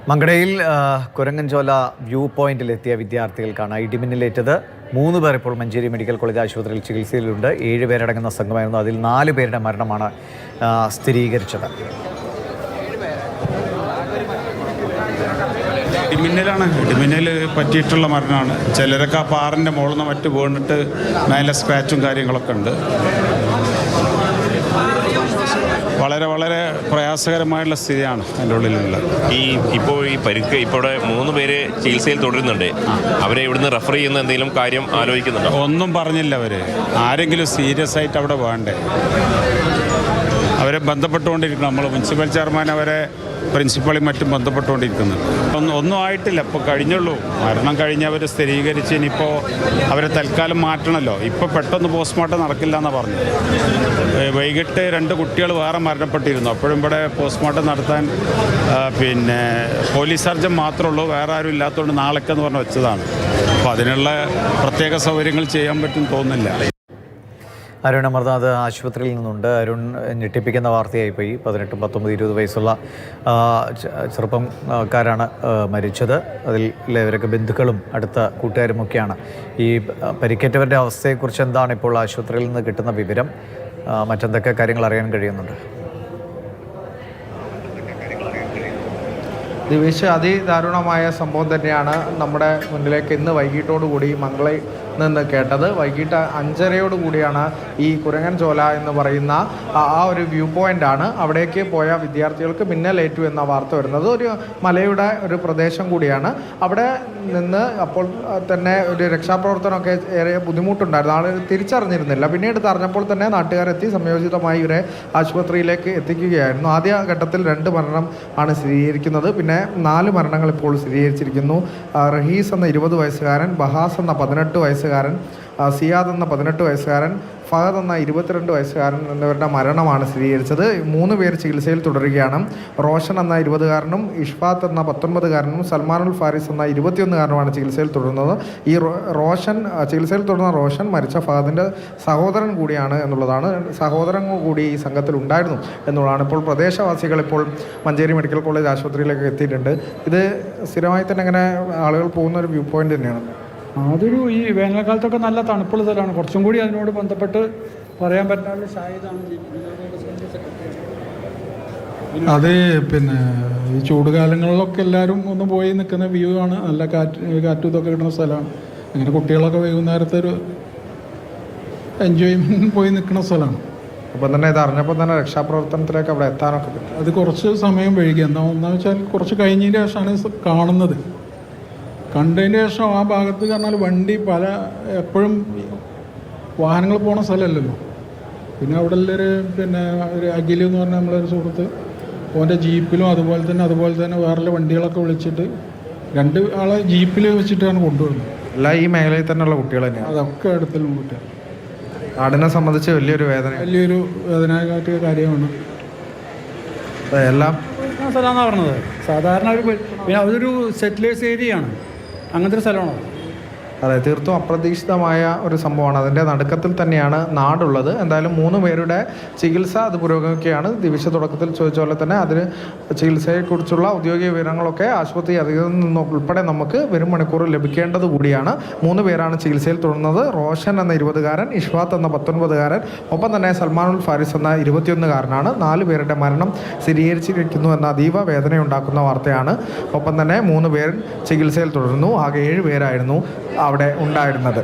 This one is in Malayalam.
മങ്കടയിൽ കുരങ്ങൻചോല വ്യൂ പോയിന്റിലെത്തിയ വിദ്യാർത്ഥികൾക്കാണ് ഇടിമിന്നലേറ്റത്. 3 പേർ ഇപ്പോൾ മഞ്ചേരി മെഡിക്കൽ കോളേജ് ആശുപത്രിയിൽ ചികിത്സയിലുണ്ട്. 7 പേരടങ്ങുന്ന സംഘമായിരുന്നു. അതിൽ 4 പേരുടെ മരണമാണ് സ്ഥിരീകരിച്ചത്. ഇടിമിന്നൽ പറ്റിയിട്ടുള്ള മരണമാണ്. ചിലരൊക്കെ ആ പാറിൻ്റെ മുകളിൽ നിന്ന് മറ്റ് വീണിട്ട് മേലെ സ്ക്രാച്ചും കാര്യങ്ങളൊക്കെ ഉണ്ട്. വളരെ പ്രയാസകരമായുള്ള സ്ഥിതിയാണ് അതിൻ്റെ ഉള്ളിലുള്ളത്. ഈ പരിക്ക് ഇവിടെ 3 പേര് ചികിത്സയിൽ തുടരുന്നുണ്ട്. അവരെ ഇവിടുന്ന് റെഫർ ചെയ്യുന്ന എന്തെങ്കിലും കാര്യം ആലോചിക്കുന്നുണ്ടോ? ഒന്നും പറഞ്ഞില്ല. ആരെങ്കിലും സീരിയസ് ആയിട്ട് അവിടെ വേണ്ടേ? അവരെ ബന്ധപ്പെട്ടുകൊണ്ടിരിക്കണം. നമ്മൾ മുനിസിപ്പൽ ചെയർമാൻ അവരെ പ്രിൻസിപ്പളും മറ്റും ബന്ധപ്പെട്ടുകൊണ്ടിരിക്കുന്നുണ്ട്. ഒന്നും ആയിട്ടില്ല. ഇപ്പോൾ കഴിഞ്ഞുള്ളൂ. മരണം കഴിഞ്ഞവർ സ്ഥിരീകരിച്ച് ഇനിയിപ്പോൾ അവരെ തൽക്കാലം മാറ്റണമല്ലോ. ഇപ്പോൾ പെട്ടെന്ന് പോസ്റ്റ്മോർട്ടം നടക്കില്ല എന്നാണ് പറഞ്ഞത്. വൈകിട്ട് 2 കുട്ടികൾ വേറെ മരണപ്പെട്ടിരുന്നു. അപ്പോഴും ഇവിടെ പോസ്റ്റ്മോർട്ടം നടത്താൻ പോലീസ് സർജൻ മാത്രമേ ഉള്ളൂ. വേറെ ആരും ഇല്ലാത്തതുകൊണ്ട് നാളേക്കെന്ന് പറഞ്ഞ് വെച്ചതാണ്. അപ്പോൾ അതിനുള്ള പ്രത്യേക സൗകര്യങ്ങൾ ചെയ്യാൻ പറ്റും തോന്നുന്നില്ല. അരുൺ അമർനാഥ് ആശുപത്രിയിൽ നിന്നുണ്ട്. അരുൺ, ഞെട്ടിപ്പിക്കുന്ന വാർത്തയായിപ്പോയി. 18, 19, 20 വയസ്സുള്ള ചെറുപ്പക്കാരാണ് മരിച്ചത്. അതിൽ ഇവരൊക്കെ ബന്ധുക്കളും അടുത്ത കൂട്ടുകാരുമൊക്കെയാണ്. ഈ പരിക്കേറ്റവരുടെ അവസ്ഥയെക്കുറിച്ച് എന്താണ് ഇപ്പോൾ ആശുപത്രിയിൽ നിന്ന് കിട്ടുന്ന വിവരം? മറ്റെന്തൊക്കെ കാര്യങ്ങൾ അറിയാൻ കഴിയുന്നുണ്ട്? ദിവേശ്, അതിദാരുണമായ സംഭവം തന്നെയാണ് നമ്മുടെ മുന്നിലേക്ക് ഇന്ന് വൈകിട്ടോടുകൂടി മംഗളയിൽ നിന്ന് കേട്ടത്. വൈകിട്ട് 5:30 ഈ കുരങ്ങൻചോല എന്ന് പറയുന്ന ആ ഒരു വ്യൂ പോയിൻ്റാണ്. അവിടേക്ക് പോയ വിദ്യാർത്ഥികൾക്ക് മിന്നലേറ്റു എന്ന വാർത്ത വരുന്നത്. ഒരു മലയുടെ ഒരു പ്രദേശം കൂടിയാണ്. അവിടെ നിന്ന് അപ്പോൾ തന്നെ ഒരു രക്ഷാപ്രവർത്തനമൊക്കെ ഏറെ ബുദ്ധിമുട്ടുണ്ടായിരുന്നു. ആളുകൾ തിരിച്ചറിഞ്ഞിരുന്നില്ല. പിന്നീട് അറിഞ്ഞപ്പോൾ തന്നെ നാട്ടുകാരെത്തി സംയോജിതമായി ഇവരെ ആശുപത്രിയിലേക്ക് എത്തിക്കുകയായിരുന്നു. ആദ്യ ഘട്ടത്തിൽ 2 മരണം ആണ് സ്ഥിരീകരിക്കുന്നത്. പിന്നെ 4 മരണങ്ങൾ ഇപ്പോൾ സ്ഥിരീകരിച്ചിരിക്കുന്നു. റഹീസ് എന്ന 20 വയസ്സുകാരൻ, ബഹാസ് എന്ന 18 വയസ്സുകാരൻ, സിയാദ് എന്ന 18 വയസ്സുകാരൻ, ഫഹദ് എന്ന 22 വയസ്സുകാരൻ എന്നിവരുടെ മരണമാണ് സ്ഥിരീകരിച്ചത്. 3 പേർ ചികിത്സയിൽ തുടരുകയാണ്. റോഷൻ എന്ന 20-കാരനും ഇഷ്ഫാത്ത് എന്ന 19-കാരനും സൽമാനുൽ ഫാരിസ് എന്ന 21-കാരനുമാണ് ചികിത്സയിൽ തുടരുന്നത്. ഈ ചികിത്സയിൽ തുടർന്ന റോഷൻ മരിച്ച ഫഹദിൻ്റെ സഹോദരൻ കൂടിയാണ് എന്നുള്ളതാണ്. സഹോദരൻ കൂടി ഈ സംഘത്തിൽ ഉണ്ടായിരുന്നു എന്നുള്ളതാണ്. ഇപ്പോൾ പ്രദേശവാസികൾ ഇപ്പോൾ മഞ്ചേരി മെഡിക്കൽ കോളേജ് ആശുപത്രിയിലേക്ക് എത്തിയിട്ടുണ്ട്. ഇത് സ്ഥിരമായി തന്നെ അങ്ങനെ ആളുകൾ പോകുന്ന ഒരു വ്യൂ പോയിന്റ് തന്നെയാണ്. അതൊരു ഈ വേനൽക്കാലത്തൊക്കെ നല്ല തണുപ്പുള്ള സ്ഥലമാണ്. കുറച്ചും കൂടി അതിനോട് ബന്ധപ്പെട്ട് പറയാൻ പറ്റാത്ത ഷാഹിദാണ്. അത് ഈ ചൂട് കാലങ്ങളിലൊക്കെ എല്ലാവരും ഒന്ന് പോയി നിൽക്കുന്ന വ്യൂ ആണ്. നല്ല കാറ്റും ഇതൊക്കെ കിട്ടുന്ന സ്ഥലമാണ്. അങ്ങനെ കുട്ടികളൊക്കെ വൈകുന്നേരത്തെ ഒരു എൻജോയ്മെൻറ്റ് പോയി നിൽക്കുന്ന സ്ഥലമാണ്. അപ്പം തന്നെ ഇത് അറിഞ്ഞപ്പോൾ തന്നെ രക്ഷാപ്രവർത്തനത്തിലേക്ക് അവിടെ എത്താനൊക്കെ പറ്റും. അത് കുറച്ച് സമയം വൈകി. ഒന്നാമെന്ന് വെച്ചാൽ കുറച്ച് കഴിഞ്ഞതിന് ശേഷമാണ് കാണുന്നത്. കണ്ടതിന് ശേഷം ആ ഭാഗത്ത് പറഞ്ഞാൽ വണ്ടി എപ്പോഴും വാഹനങ്ങൾ പോണ സ്ഥലമല്ലല്ലോ. പിന്നെ അവിടെ ഉള്ളൊരു ഒരു അഖിൽ എന്ന് പറഞ്ഞ നമ്മളൊരു സുഹൃത്ത്, ഓൻ്റെ ജീപ്പിലും അതുപോലെ തന്നെ വേറെ വണ്ടികളൊക്കെ വിളിച്ചിട്ട് 2 ആളെ ജീപ്പിൽ വെച്ചിട്ടാണ് കൊണ്ടുവരുന്നത്. എല്ലാം ഈ മേഖലയിൽ തന്നെയുള്ള കുട്ടികൾ തന്നെയാണ്. അതൊക്കെ അടുത്തുള്ള കുട്ടികൾ. നാടിനെ സംബന്ധിച്ച് വലിയൊരു വേദനാകാട്ടിയ കാര്യമാണ്. എല്ലാം സ്ഥലമാണെന്ന് പറഞ്ഞത്. സാധാരണ അതൊരു സെറ്റിലേഴ്സ് ഏരിയയാണ്. അങ്ങനത്തെ ഒരു സ്ഥലമാണോ? അതെ, തീർത്തും അപ്രതീക്ഷിതമായ ഒരു സംഭവമാണ്. അതിൻ്റെ നടുക്കത്തിൽ തന്നെയാണ് നാടുള്ളത്. എന്തായാലും 3 പേരുടെ ചികിത്സ അത് പുരോഗമിക്കുകയാണ്. ദിവിഷ തുടക്കത്തിൽ ചോദിച്ച പോലെ തന്നെ അതിന് ചികിത്സയെക്കുറിച്ചുള്ള ഔദ്യോഗിക വിവരങ്ങളൊക്കെ ആശുപത്രി അധികൃതരിൽ നിന്ന് ഉൾപ്പെടെ നമുക്ക് വരും മണിക്കൂറിൽ ലഭിക്കേണ്ടത് കൂടിയാണ്. 3 പേരാണ് ചികിത്സയിൽ തുടർന്നത്. റോഷൻ എന്ന 20-കാരൻ, ഇഷ്ഫാത്ത് എന്ന 19-കാരൻ, ഒപ്പം തന്നെ സൽമാനുൽ ഫാരിസ് എന്ന 21-കാരനാണ്. 4 പേരുടെ മരണം സ്ഥിരീകരിച്ചിരിക്കുന്നു എന്ന അതീവ വേദനയുണ്ടാക്കുന്ന വാർത്തയാണ്. ഒപ്പം തന്നെ 3 പേർ ചികിത്സയിൽ തുടരുന്നു. ആകെ 7 പേരായിരുന്നു അവിടെ ഉണ്ടായിരുന്നത്.